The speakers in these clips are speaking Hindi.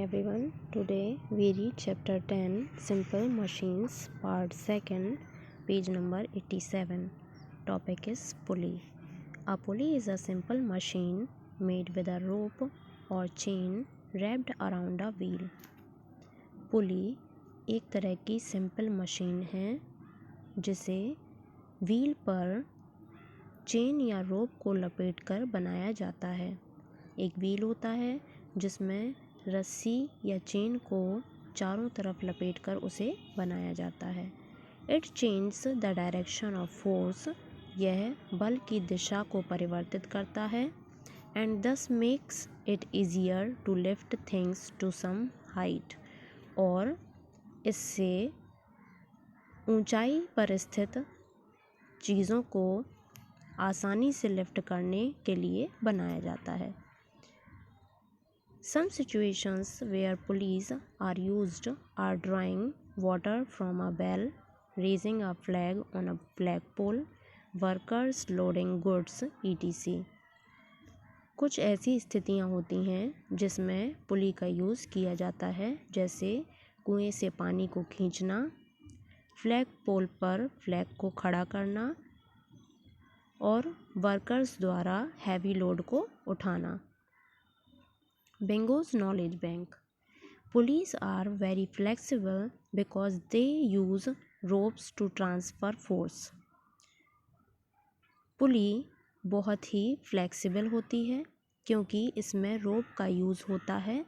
everyone. Today we read chapter 10 Simple Machines part 2, page number 87. Topic is pulley. A pulley is a simple machine made with a rope or chain wrapped around a wheel. पुली एक तरह की सिंपल मशीन है जिसे व्हील पर चेन या रोप को लपेटकर बनाया जाता है। एक व्हील होता है जिसमें रस्सी या चेन को चारों तरफ लपेटकर उसे बनाया जाता है। It change the direction of force, यह बल की दिशा को परिवर्तित करता है। And this makes it easier to lift things to some height, और इससे ऊंचाई पर स्थित चीज़ों को आसानी से लिफ्ट करने के लिए बनाया जाता है। Some situations where pulleys are used are drawing water from a well, raising a flag on a flagpole, workers loading goods, etc. कुछ ऐसी स्थितियाँ होती हैं जिसमें पुली का यूज़ किया जाता है, जैसे कुएं से पानी को खींचना, फ्लैग पोल पर फ्लैग को खड़ा करना और वर्कर्स द्वारा हैवी लोड को उठाना। Bingo's knowledge bank. Pulleys are very flexible because they use ropes to transfer force. पुली बहुत ही फ्लेक्सिबल होती है क्योंकि इसमें रोप का यूज़ होता है।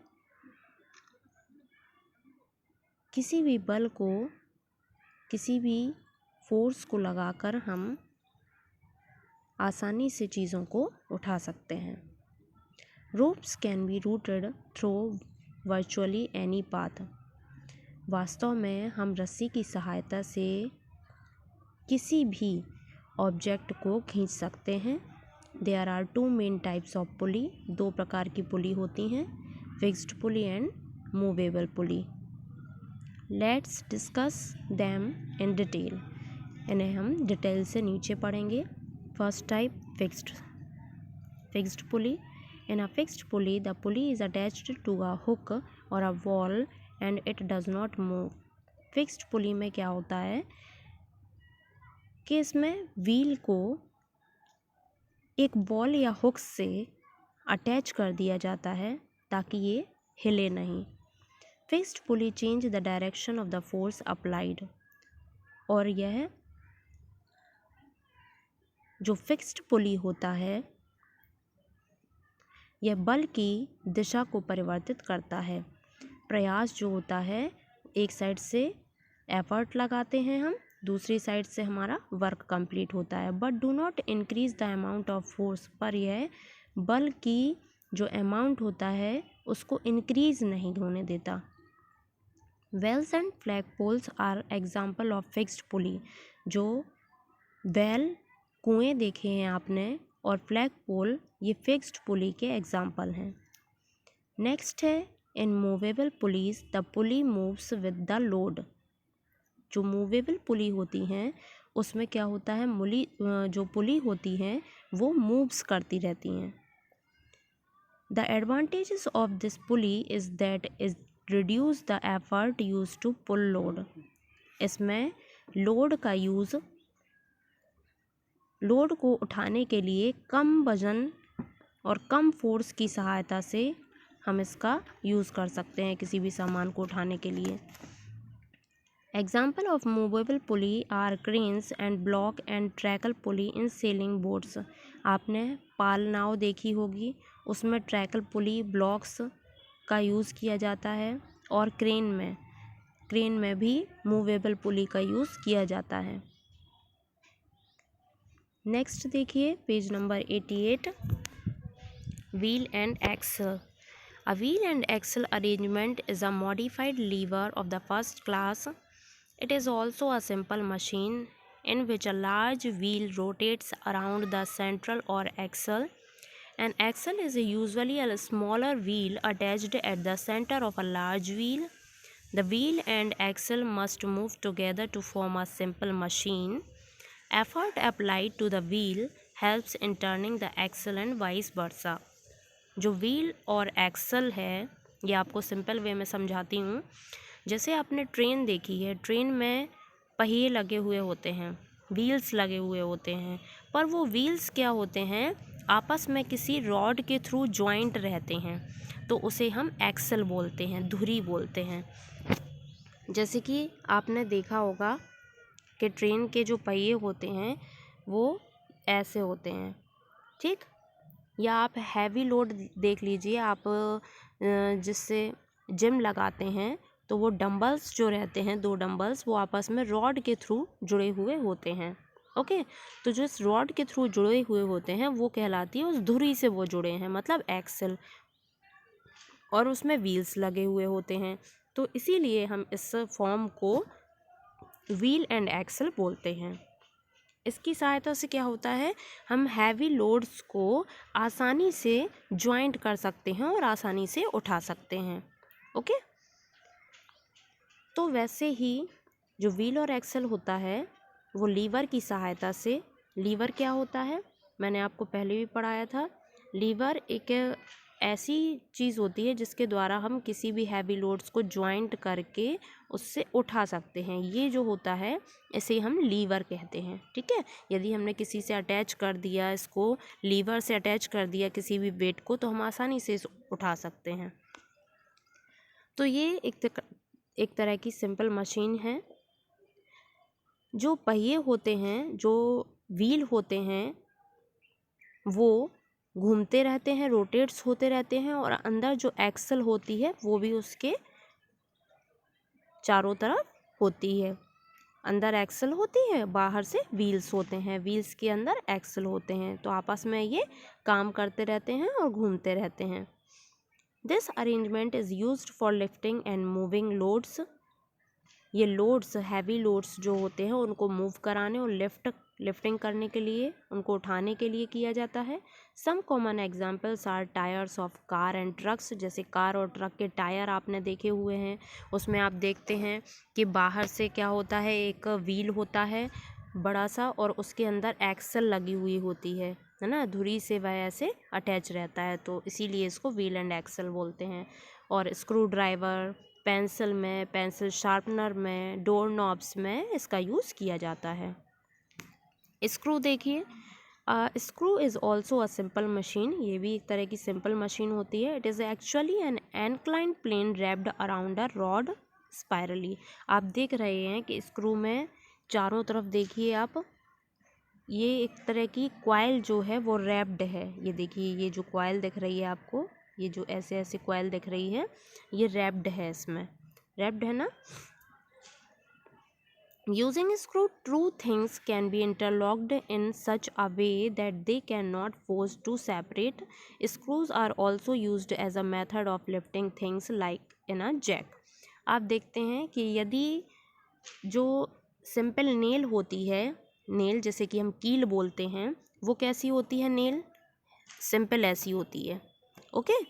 किसी भी बल को, किसी भी फोर्स को लगाकर हम आसानी से चीज़ों को उठा सकते हैं। Ropes can be routed through virtually any path. वास्तव में हम रस्सी की सहायता से किसी भी ऑब्जेक्ट को खींच सकते हैं। There are two main types of pulley. दो प्रकार की पुली होती हैं, fixed pulley and movable pulley. Let's discuss them in detail. इन्हें हम डिटेल से नीचे पढ़ेंगे। First type, fixed pulley. In a fixed pulley, the pulley is attached to a hook or a wall and it does not move. Fixed pulley में क्या होता है कि इसमें व्हील को एक बॉल या हुक से अटैच कर दिया जाता है ताकि ये हिले नहीं। Fixed pulley change the direction of the force applied. और यह जो फिक्स्ड पुली होता है यह बल की दिशा को परिवर्तित करता है। प्रयास जो होता है, एक साइड से एफर्ट लगाते हैं हम, दूसरी साइड से हमारा वर्क कंप्लीट होता है। But do not increase the amount of force, पर यह बल की जो अमाउंट होता है उसको इंक्रीज नहीं होने देता। Wells and flag poles are example of fixed pulley. जो वेल, कुएं देखे हैं आपने, और फ्लैग पोल, ये फिक्स्ड पुली के एग्जाम्पल हैं। नेक्स्ट है in movable pulleys the pulley moves with the load. जो मूवेबल पुली होती हैं उसमें क्या होता है, जो पुली होती हैं वो मूव्स करती रहती हैं। The advantages of this pulley is that is reduce the effort use to pull load. इसमें लोड को उठाने के लिए कम वजन और कम फोर्स की सहायता से हम इसका यूज़ कर सकते हैं किसी भी सामान को उठाने के लिए। Example of movable pulley are cranes and block and tackle pulley in sailing boats. आपने पाल नाव देखी होगी, उसमें ट्रैकल पुली, ब्लॉक्स का यूज़ किया जाता है, और क्रेन में भी मूवेबल पुली का यूज़ किया जाता है। नेक्स्ट देखिए page number 88, wheel and axle. A wheel and axle arrangement is a modified lever of the first class. It is also a simple machine in which a large wheel rotates around the central or axle. An axle is usually a smaller wheel attached at the center of a large wheel. The wheel and axle must move together to form a simple machine. Effort applied to the wheel helps in turning the axle and vice versa. जो व्हील और एक्सल है ये आपको सिंपल वे में समझाती हूँ। जैसे आपने ट्रेन देखी है, ट्रेन में पहिए लगे हुए होते हैं, व्हील्स लगे हुए होते हैं, पर वो व्हील्स क्या होते हैं, आपस में किसी रॉड के थ्रू जॉइंट रहते हैं, तो उसे हम एक्सल बोलते हैं, धुरी बोलते हैं। जैसे कि आपने देखा होगा कि ट्रेन के जो पहिए होते हैं वो ऐसे होते हैं, ठीक। या आप हैवी लोड देख लीजिए, आप जिससे जिम लगाते हैं तो वो डंबल्स जो रहते हैं, 2 डंबल्स, वो आपस में रॉड के थ्रू जुड़े हुए होते हैं। ओके, तो जो इस रॉड के थ्रू जुड़े हुए होते हैं वो कहलाती है, उस धुरी से वो जुड़े हैं, मतलब एक्सल, और उसमें व्हील्स लगे हुए होते हैं। तो इसीलिए हम इस फॉर्म को व्हील एंड एक्सल बोलते हैं। इसकी सहायता से क्या होता है, हम हैवी लोड्स को आसानी से ज्वाइंट कर सकते हैं और आसानी से उठा सकते हैं। ओके, तो वैसे ही जो व्हील और एक्सल होता है वो लीवर की सहायता से, लीवर क्या होता है मैंने आपको पहले भी पढ़ाया था। लीवर एक ऐसी चीज़ होती है जिसके द्वारा हम किसी भी हैवी लोड्स को ज्वाइंट करके उससे उठा सकते हैं। ये जो होता है इसे हम लीवर कहते हैं, ठीक है। यदि हमने किसी से अटैच कर दिया, इसको लीवर से अटैच कर दिया किसी भी वेट को, तो हम आसानी से इसे उठा सकते हैं। तो ये एक तरह की सिंपल मशीन है। जो पहिए होते हैं, जो व्हील होते हैं, वो घूमते रहते हैं, रोटेट्स होते रहते हैं, और अंदर जो एक्सल होती है वो भी उसके चारों तरफ होती है। अंदर एक्सल होती है, बाहर से व्हील्स होते हैं, व्हील्स के अंदर एक्सल होते हैं, तो आपस में ये काम करते रहते हैं और घूमते रहते हैं। This arrangement is used for lifting and moving loads. ये लोड्स, हैवी लोड्स जो होते हैं उनको मूव कराने और लिफ्टिंग करने के लिए, उनको उठाने के लिए किया जाता है। Some common examples are tyres of car and trucks. जैसे कार और ट्रक के टायर आपने देखे हुए हैं, उसमें आप देखते हैं कि बाहर से क्या होता है, एक व्हील होता है बड़ा सा, और उसके अंदर एक्सल लगी हुई होती है ना, धुरी से वह ऐसे अटैच रहता है, तो इसीलिए इसको व्हील एंड एक्सल बोलते हैं। और स्क्रू ड्राइवर, पेंसिल में, पेंसिल शार्पनर में, डोर नॉब्स में इसका यूज़ किया जाता है। स्क्रू देखिए, screw is also a simple machine. ये भी एक तरह की सिंपल मशीन होती है। It is actually an inclined plane wrapped around a rod spirally. आप देख रहे हैं कि स्क्रू में चारों तरफ देखिए आप, ये एक तरह की कॉइल जो है वो रैप्ड है। ये देखिए, ये जो कॉइल दिख रही है आपको, ये जो ऐसे ऐसे कॉइल दिख रही है, ये रैप्ड है, इसमें रैप्ड है ना। Using screw, two things can be interlocked in such a way that they cannot force to separate. Screws are also used as a method of lifting things like in a jack. आप देखते हैं कि यदि जो सिंपल नेल होती है, नेल जैसे कि हम कील बोलते हैं, वो कैसी होती है, नेल सिंपल ऐसी होती है, ओके,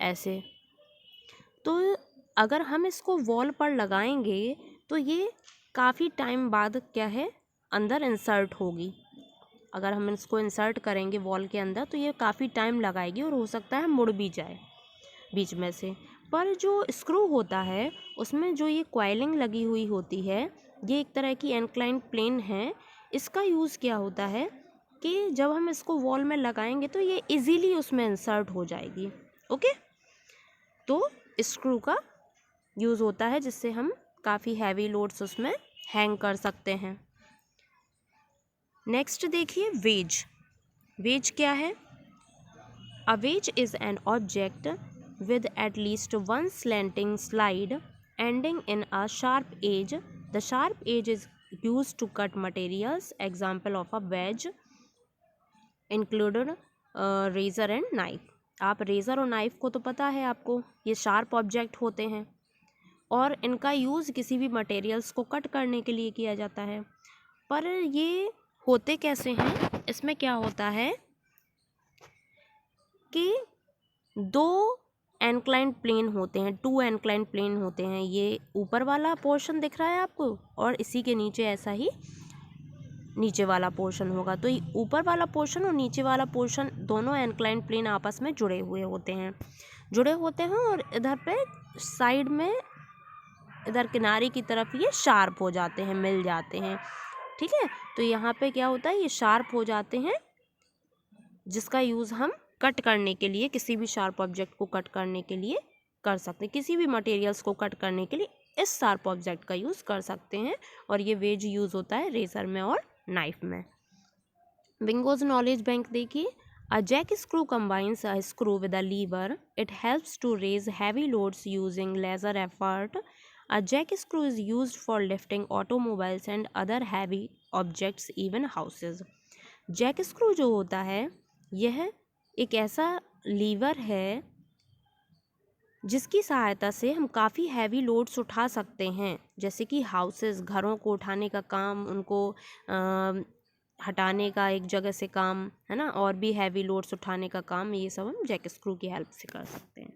ऐसे। तो अगर हम इसको वॉल पर लगाएंगे तो ये काफ़ी टाइम बाद क्या है, अंदर इंसर्ट होगी। अगर हम इसको इंसर्ट करेंगे वॉल के अंदर तो ये काफ़ी टाइम लगाएगी और हो सकता है मुड़ भी जाए बीच में से। पर जो स्क्रू होता है उसमें जो ये कॉइलिंग लगी हुई होती है, ये एक तरह की एनक्लाइंड प्लेन है। इसका यूज़ क्या होता है कि जब हम इसको वॉल में लगाएंगे तो ये इजीली उसमें इंसर्ट हो जाएगी, ओके। तो स्क्रू का यूज़ होता है जिससे हम काफ़ी हैवी लोड्स उसमें हैंग कर सकते हैं। नेक्स्ट देखिए, वेज। वेज क्या है? A wedge is an object with at least one slanting slide ending in a sharp edge. The sharp edge is use to cut materials. Example of a wedge included razor and knife. आप रेज़र और नाइफ को तो पता है आपको, ये शार्प ऑब्जेक्ट होते हैं और इनका यूज़ किसी भी मटेरियल्स को कट करने के लिए किया जाता है। पर ये होते कैसे हैं? इसमें क्या होता है कि 2 एनक्लाइंड प्लेन होते हैं, 2 एनक्लाइंड प्लेन होते हैं। ये ऊपर वाला पोर्शन दिख रहा है आपको और इसी के नीचे ऐसा ही नीचे वाला पोर्शन होगा। तो ऊपर वाला पोर्शन और नीचे वाला पोर्शन दोनों एनक्लाइंड प्लेन आपस में जुड़े हुए होते हैं। जुड़े होते हैं और इधर पे साइड में, इधर किनारे की तरफ ये शार्प हो जाते हैं, मिल जाते हैं। ठीक है, तो यहाँ पे क्या होता है, ये शार्प हो जाते हैं, जिसका यूज़ हम कट करने के लिए, किसी भी शार्प ऑब्जेक्ट को कट करने के लिए कर सकते हैं, किसी भी मटेरियल्स को कट करने के लिए इस शार्प ऑब्जेक्ट का यूज़ कर सकते हैं। और ये वेज यूज़ होता है रेजर में और नाइफ में। बिंगोज नॉलेज बैंक देखिए, a jack screw combines a screw with a lever. It helps to raise heavy loads using lesser effort. A jack screw is used for lifting automobiles and other heavy objects, even houses. Jack screw जो होता है यह एक ऐसा लीवर है जिसकी सहायता से हम काफ़ी हैवी लोड्स उठा सकते हैं, जैसे कि हाउसेस, घरों को उठाने का काम, उनको हटाने का एक जगह से काम, है ना, और भी हैवी लोड्स उठाने का काम, ये सब हम जैक स्क्रू की हेल्प से कर सकते हैं।